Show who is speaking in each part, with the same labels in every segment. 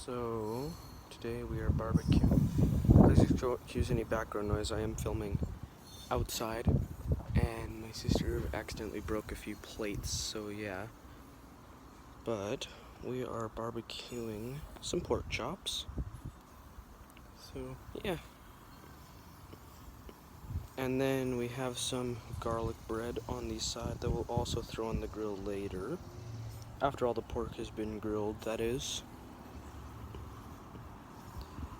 Speaker 1: So, today we are barbecuing. Please excuse any background noise. I am filming outside, and my sister accidentally broke a few plates, so yeah. But we are barbecuing some pork chops. So, yeah. And then we have some garlic bread on the side that we'll also throw on the grill later. After all the pork has been grilled, that is.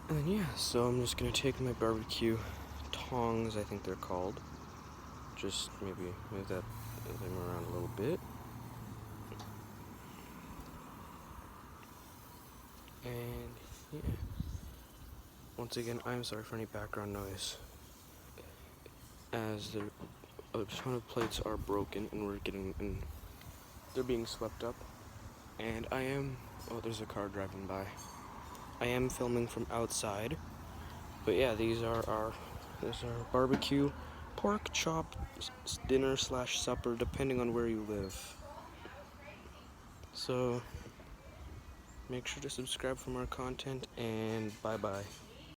Speaker 1: And then yeah, so I'm just gonna take my barbecue tongs, I think they're called. Just maybe move them around a little bit. And yeah. Once again, I'm sorry for any background noise. As a ton of plates are broken and they're being swept up. And oh, there's a car driving by. I am filming from outside. But yeah, this is our barbecue pork chop dinner / supper, depending on where you live. So make sure to subscribe for more content, and bye bye.